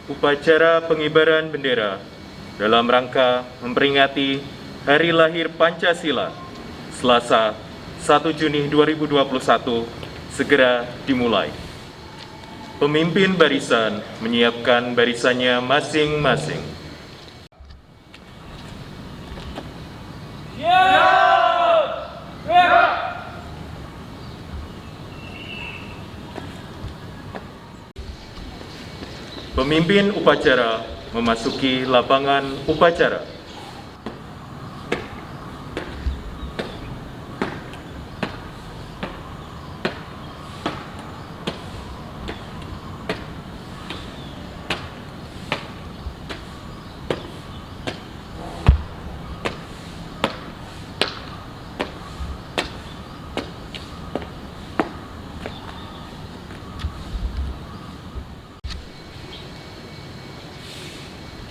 upacara pengibaran bendera dalam rangka memperingati Hari Lahir Pancasila, Selasa 1 Juni 2021, segera dimulai. Pemimpin barisan menyiapkan barisannya masing-masing. Pemimpin upacara memasuki lapangan upacara.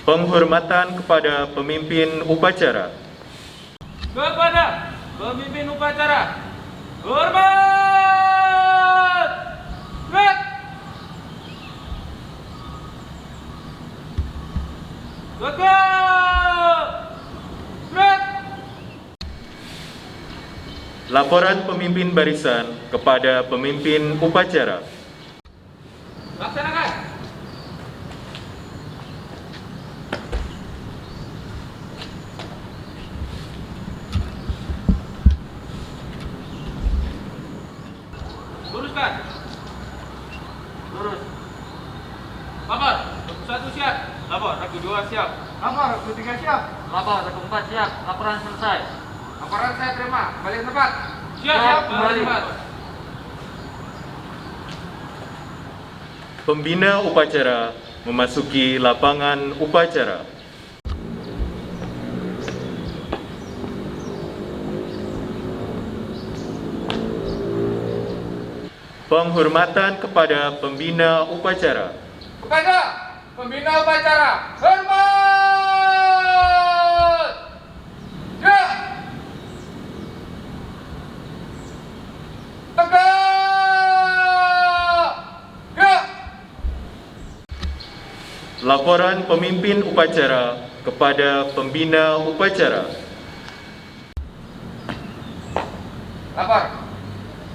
Penghormatan kepada pemimpin upacara. Kepada pemimpin upacara, hormat! Red! Tegak! Red! Laporan pemimpin barisan kepada pemimpin upacara. Laksanakan! Luruskan. Lurus. Lapor, regu 1 siap. Lapor, regu 2 siap. Lapor, regu 3 siap. Lapor, regu 4 siap. Laporan selesai. Laporan saya terima. Kembali ke tempat. Siap, kembali. Pembina upacara memasuki lapangan upacara. Penghormatan kepada pembina upacara. Kepada pembina upacara, hormat! Ya! Tegak! Ya! Laporan pemimpin upacara kepada pembina upacara. Lapor.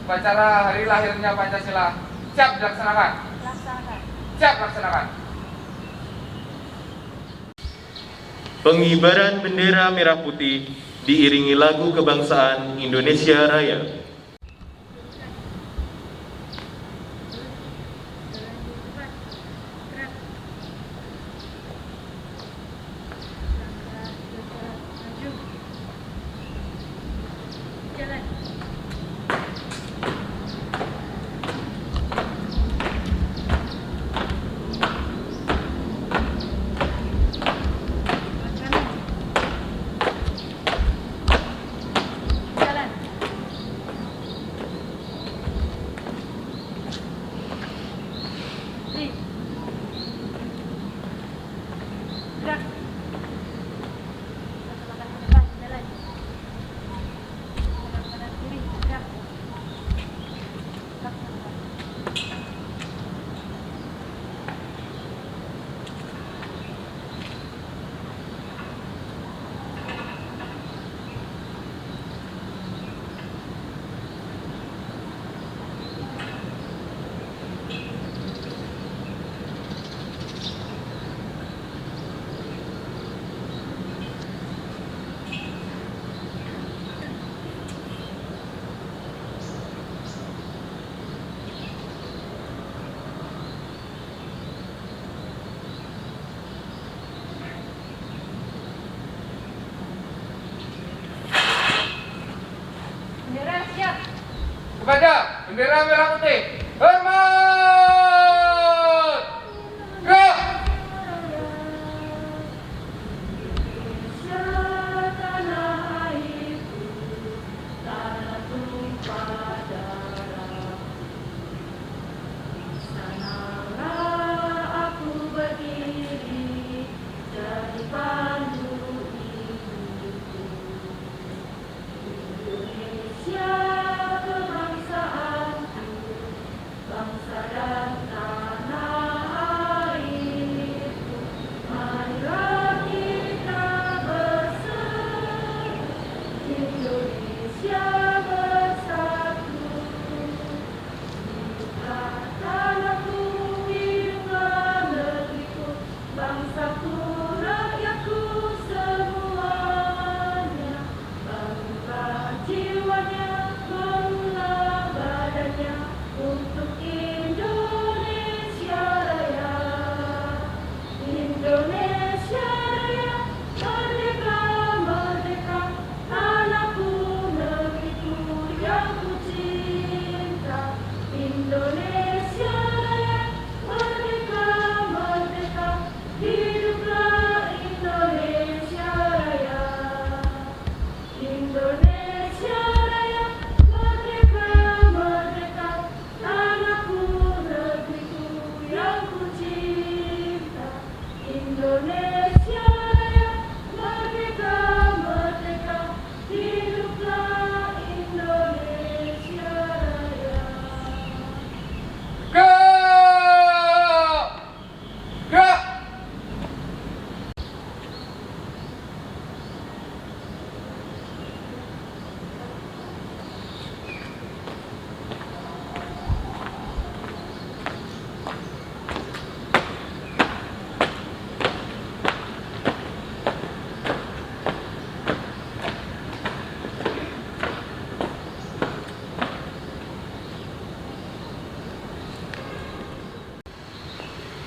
Upacara hari lahirnya Pancasila siap dilaksanakan. Siap laksanakan. Pengibaran bendera merah putih diiringi lagu kebangsaan Indonesia Raya. Kepada bendera merah putih, hormat! Ya!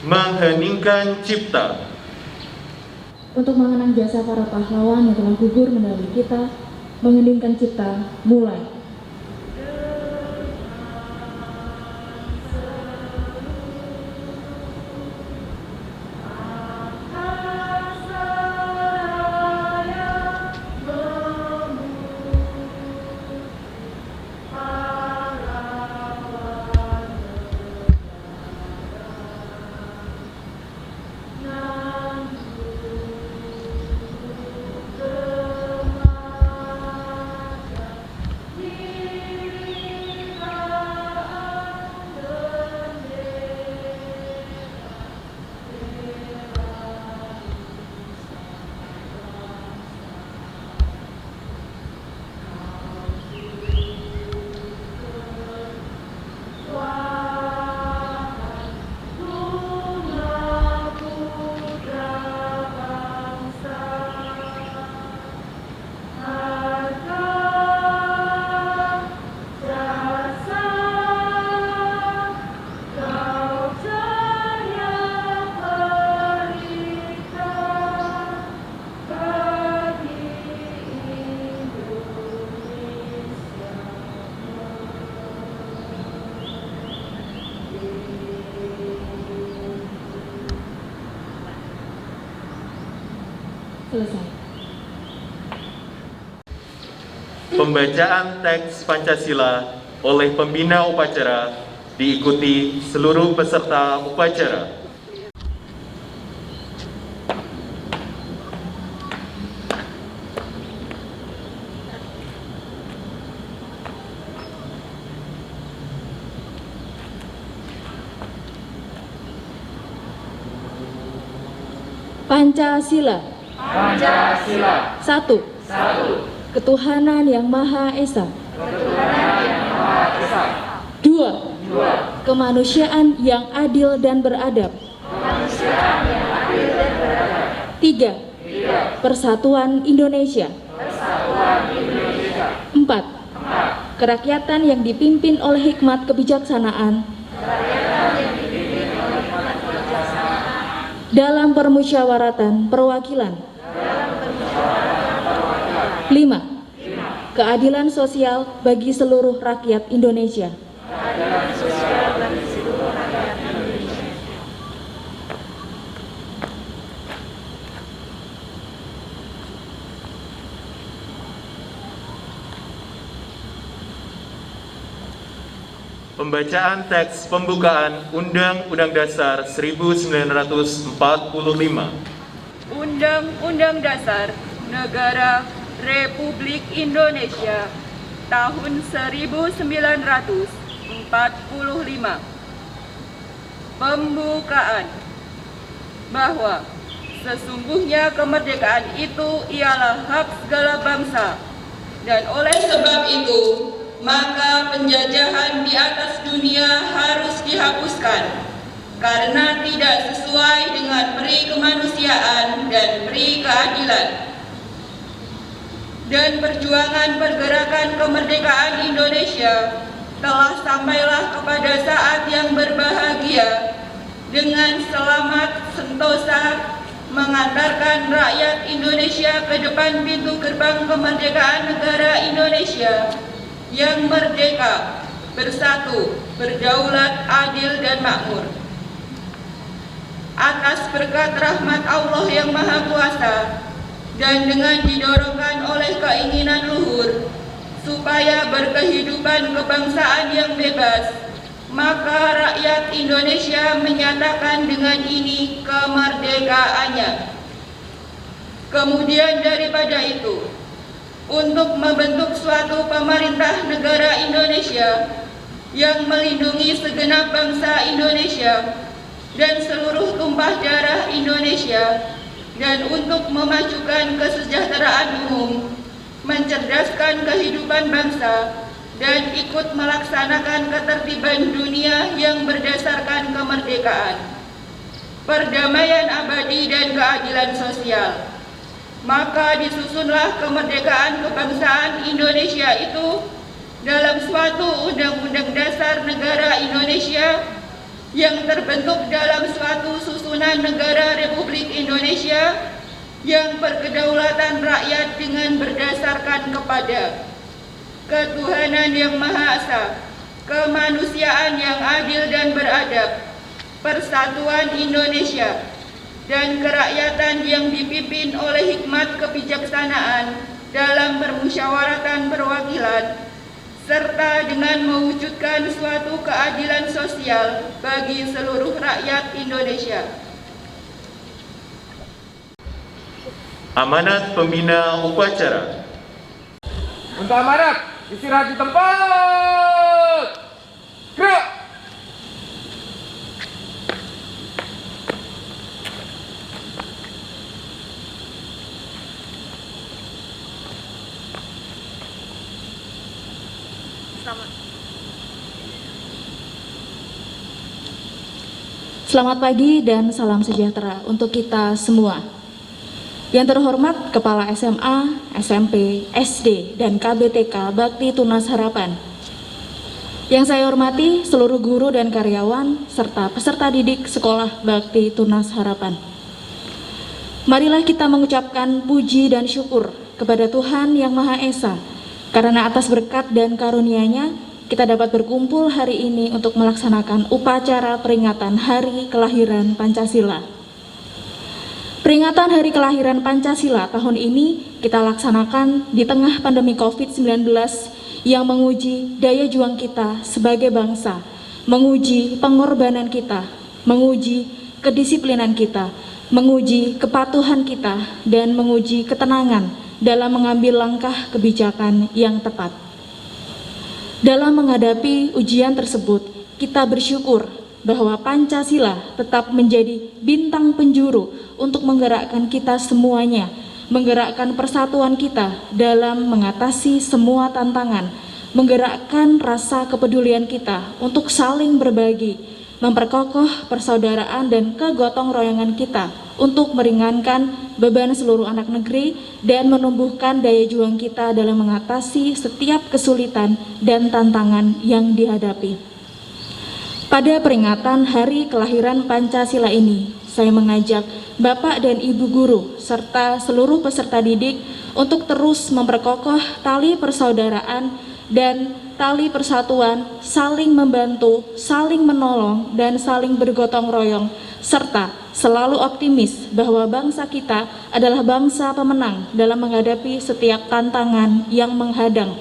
mengheningkan cipta. Untuk mengenang jasa para pahlawan yang telah gugur mendahului kita, mengheningkan cipta, mulai. Selesai. Pembacaan teks Pancasila oleh pembina upacara diikuti seluruh peserta upacara. Pancasila. Pancasila. 1. Ketuhanan Yang Maha Esa. 2. Kemanusiaan yang adil dan beradab. 3. Persatuan Indonesia. 4. Kerakyatan yang dipimpin oleh hikmat kebijaksanaan dalam permusyawaratan perwakilan. 5. Keadilan sosial bagi seluruh rakyat Indonesia. Pembacaan teks pembukaan Undang-Undang Dasar 1945. Undang-Undang Dasar Negara Republik Indonesia tahun 1945. Pembukaan. Bahwa sesungguhnya kemerdekaan itu ialah hak segala bangsa, dan oleh sebab itu maka penjajahan di atas dunia harus dihapuskan karena tidak sesuai dengan peri kemanusiaan dan peri keadilan. Dan perjuangan pergerakan kemerdekaan Indonesia telah sampailah kepada saat yang berbahagia dengan selamat sentosa mengantarkan rakyat Indonesia ke depan pintu gerbang kemerdekaan negara Indonesia yang merdeka, bersatu, berdaulat, adil, dan makmur. Atas berkat rahmat Allah yang Maha Kuasa dan dengan didorongkan oleh keinginan luhur supaya berkehidupan kebangsaan yang bebas, maka rakyat Indonesia menyatakan dengan ini kemerdekaannya. Kemudian daripada itu, untuk membentuk suatu pemerintah negara Indonesia yang melindungi segenap bangsa Indonesia dan seluruh tumpah darah Indonesia, dan untuk memajukan kesejahteraan umum, mencerdaskan kehidupan bangsa, dan ikut melaksanakan ketertiban dunia yang berdasarkan kemerdekaan, perdamaian abadi, dan keadilan sosial. Maka disusunlah kemerdekaan kebangsaan Indonesia itu dalam suatu Undang-Undang Dasar Negara Indonesia yang terbentuk dalam suatu susunan negara Republik Indonesia yang berkedaulatan rakyat dengan berdasarkan kepada ketuhanan yang Maha Esa, kemanusiaan yang adil dan beradab, persatuan Indonesia, dan kerakyatan yang dipimpin oleh hikmat kebijaksanaan dalam permusyawaratan perwakilan, serta dengan mewujudkan suatu keadilan sosial bagi seluruh rakyat Indonesia. Amanat pembina upacara. Untuk amanat, istirahat di tempat. Gerak. Selamat pagi dan salam sejahtera untuk kita semua. Yang terhormat Kepala SMA, SMP, SD, dan KBTK Bakti Tunas Harapan. Yang saya hormati seluruh guru dan karyawan, serta peserta didik Sekolah Bakti Tunas Harapan. Marilah kita mengucapkan puji dan syukur kepada Tuhan Yang Maha Esa, karena atas berkat dan karunia-Nya, kita dapat berkumpul hari ini untuk melaksanakan upacara peringatan Hari Kelahiran Pancasila. Peringatan Hari Kelahiran Pancasila tahun ini kita laksanakan di tengah pandemi COVID-19 yang menguji daya juang kita sebagai bangsa, menguji pengorbanan kita, menguji kedisiplinan kita, menguji kepatuhan kita, dan menguji ketenangan dalam mengambil langkah kebijakan yang tepat. Dalam menghadapi ujian tersebut, kita bersyukur bahwa Pancasila tetap menjadi bintang penjuru untuk menggerakkan kita semuanya, menggerakkan persatuan kita dalam mengatasi semua tantangan, menggerakkan rasa kepedulian kita untuk saling berbagi, memperkokoh persaudaraan dan kegotong royongan kita untuk meringankan beban seluruh anak negeri dan menumbuhkan daya juang kita dalam mengatasi setiap kesulitan dan tantangan yang dihadapi. Pada peringatan Hari Kelahiran Pancasila ini, saya mengajak Bapak dan Ibu guru serta seluruh peserta didik untuk terus memperkokoh tali persaudaraan dan tali persatuan, saling membantu, saling menolong, dan saling bergotong royong, serta selalu optimis bahwa bangsa kita adalah bangsa pemenang dalam menghadapi setiap tantangan yang menghadang.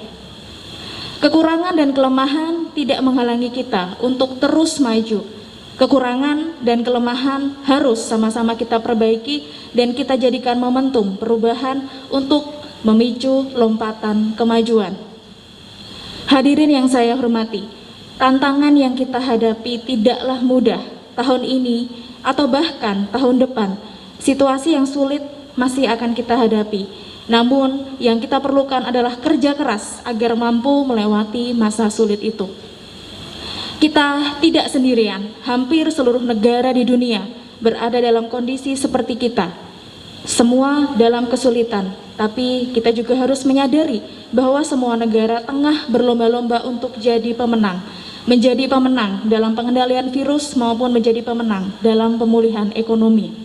Kekurangan dan kelemahan tidak menghalangi kita untuk terus maju. Kekurangan dan kelemahan harus sama-sama kita perbaiki dan kita jadikan momentum perubahan untuk memicu lompatan kemajuan. Hadirin yang saya hormati, tantangan yang kita hadapi tidaklah mudah tahun ini atau bahkan tahun depan. Situasi yang sulit masih akan kita hadapi. Namun yang kita perlukan adalah kerja keras agar mampu melewati masa sulit itu. Kita tidak sendirian, hampir seluruh negara di dunia berada dalam kondisi seperti kita. Semua dalam kesulitan, tapi kita juga harus menyadari bahwa semua negara tengah berlomba-lomba untuk jadi pemenang. Menjadi pemenang dalam pengendalian virus maupun menjadi pemenang dalam pemulihan ekonomi.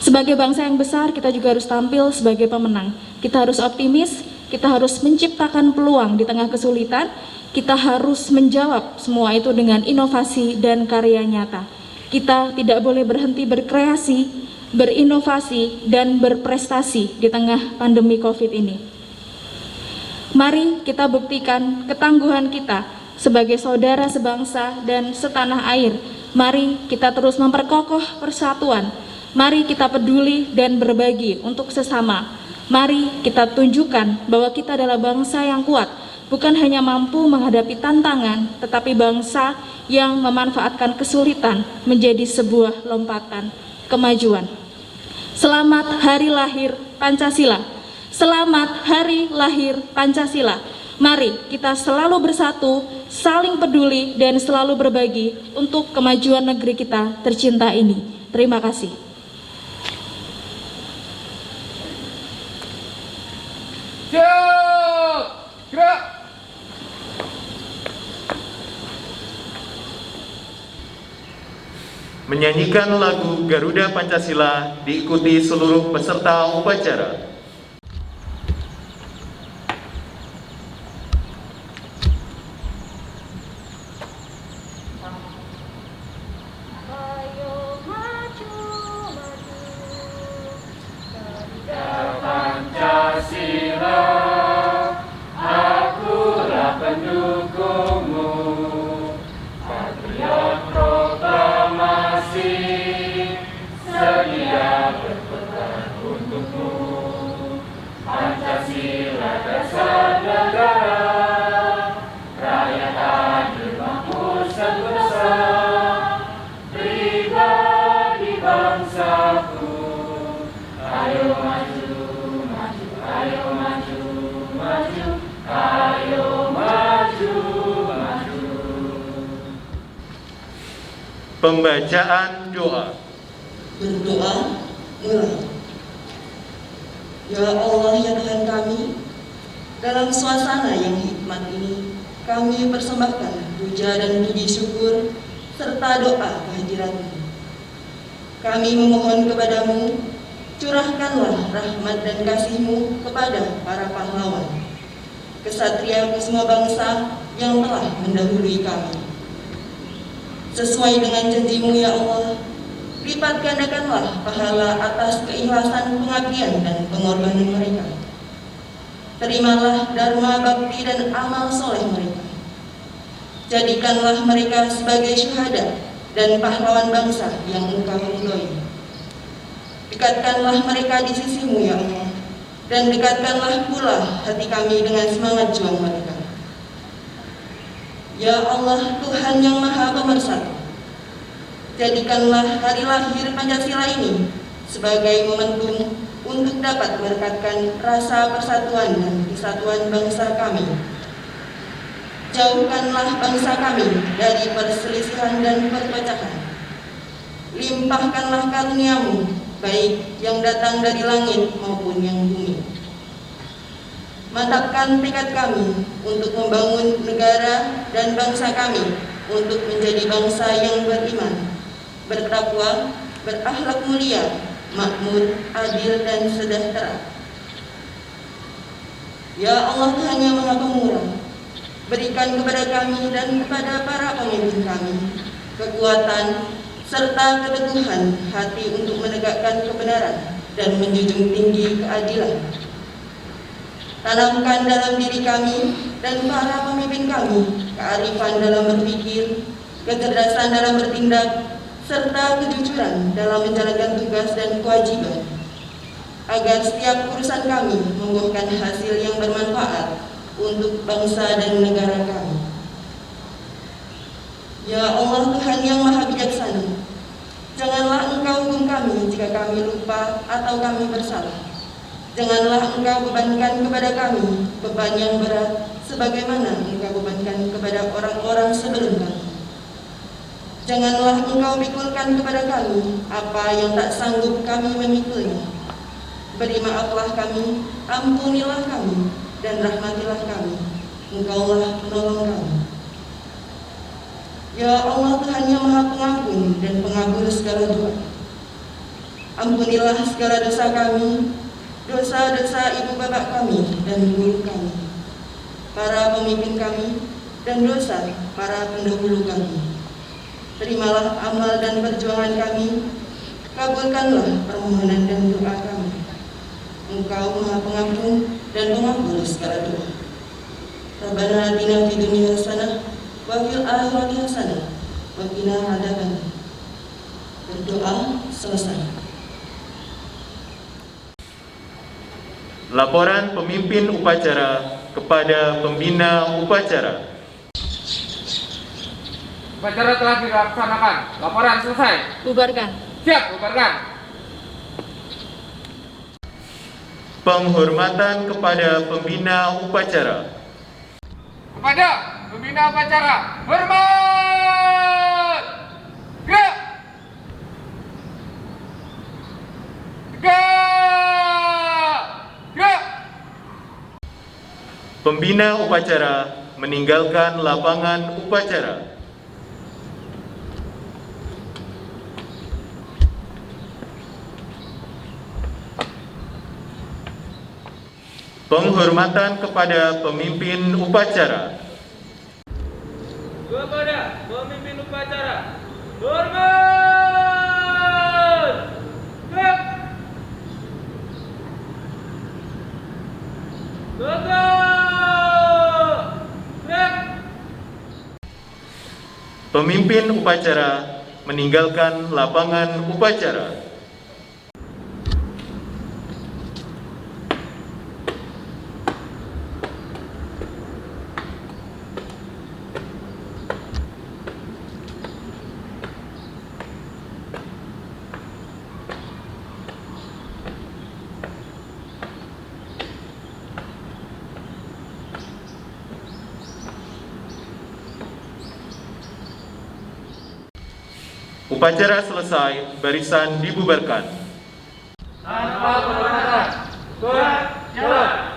Sebagai bangsa yang besar, kita juga harus tampil sebagai pemenang. Kita harus optimis, kita harus menciptakan peluang di tengah kesulitan, kita harus menjawab semua itu dengan inovasi dan karya nyata. Kita tidak boleh berhenti berkreasi, berinovasi, dan berprestasi di tengah pandemi COVID ini. Mari kita buktikan ketangguhan kita sebagai saudara sebangsa dan setanah air. Mari kita terus memperkokoh persatuan. Mari kita peduli dan berbagi untuk sesama. Mari kita tunjukkan bahwa kita adalah bangsa yang kuat, bukan hanya mampu menghadapi tantangan, tetapi bangsa yang memanfaatkan kesulitan menjadi sebuah lompatan kemajuan. Selamat Hari Lahir Pancasila. Selamat Hari Lahir Pancasila. Mari kita selalu bersatu, saling peduli, dan selalu berbagi untuk kemajuan negeri kita tercinta ini. Terima kasih. Siap. Gerak. menyanyikan lagu Garuda Pancasila diikuti seluruh peserta upacara. Ayo maju, Pancasila, akulah pendukungmu. Patriot proklamasi, sedia berkorban untukmu. Pancasila dasar negara, rakyat adil makmur sentosa, pribadi bangsaku. Ayo maju, maju, ayo maju, maju, ayo maju, maju. Pembacaan doa. Berdoa mulai. Ya Allah, ya Tuhan kami, dalam suasana yang hikmat ini, kami persembahkan puja dan puji syukur serta doa kehadiran-Mu. Kami memohon kepadamu, curahkanlah rahmat dan kasih-Mu kepada para pahlawan, kesatria semua bangsa yang telah mendahului kami. Sesuai dengan janji-Mu ya Allah, lipat gandakanlah pahala atas keikhlasan pengabdian dan pengorbanan mereka. Terimalah dharma bakti dan amal soleh mereka. Jadikanlah mereka sebagai syuhada dan pahlawan bangsa yang Engkau ridhoi. Dekatkanlah mereka di sisi-Mu ya Allah, dan dekatkanlah pula hati kami dengan semangat juang mereka. Ya Allah, Tuhan yang Maha Pemersatu, jadikanlah hari lahir Pancasila ini sebagai momentum untuk dapat merekatkan rasa persatuan dan kesatuan bangsa kami. Jauhkanlah bangsa kami dari perselisihan dan perpecahan. Limpahkanlah karunia-Mu, baik yang datang dari langit maupun yang bumi. Mantapkan tekad kami untuk membangun negara dan bangsa kami untuk menjadi bangsa yang beriman, bertakwa, berakhlak mulia, makmur, adil, dan sejahtera. Ya Allah, Tuhan yang Maha Pemurah, berikan kepada kami dan kepada para pemimpin kami kekuatan serta keteguhan hati untuk menegakkan kebenaran dan menjunjung tinggi keadilan. Tanamkan dalam diri kami dan para pemimpin kami kearifan dalam berpikir, kecerdasan dalam bertindak, serta kejujuran dalam menjalankan tugas dan kewajiban, agar setiap urusan kami membuahkan hasil yang bermanfaat untuk bangsa dan negara kami. Ya Allah, Tuhan yang Maha Bijaksana, janganlah Engkau hukum kami jika kami lupa atau kami bersalah. Janganlah Engkau bebankan kepada kami beban yang berat sebagaimana Engkau bebankan kepada orang-orang sebelum kami. Janganlah Engkau pikulkan kepada kami apa yang tak sanggup kami memikulnya. Beri maaflah kami, ampunilah kami, dan rahmatilah kami. Engkaulah penolong kami. Ya Allah, Tuhan yang Maha Pengampun dan pengabul segala doa, ampunilah segala dosa kami, dosa-dosa ibu bapak kami dan guru kami, para pemimpin kami, dan dosa para pendahulu kami. Terimalah amal dan perjuangan kami, kabulkanlah permohonan dan doa kami. Engkau Maha Pengampun dan pengabul segala doa. Rabbana atina fid dunya hasanah wa fil akhirati hasanah wa qina adzabannar. Berdoa selesai. Laporan pemimpin upacara kepada pembina upacara. Upacara telah dilaksanakan. Laporan selesai. Bubarkan. Siap, bubarkan. Penghormatan kepada pembina upacara. Kepada pembina upacara, hormat. Gerak. Tegak. Gerak. Pembina upacara meninggalkan lapangan upacara. Penghormatan kepada pemimpin upacara. Kepada pemimpin upacara, hormat! Gerak! Tegak! Gerak! Pemimpin upacara meninggalkan lapangan upacara. Upacara selesai, barisan dibubarkan. Tanpa penghormatan, berjalan!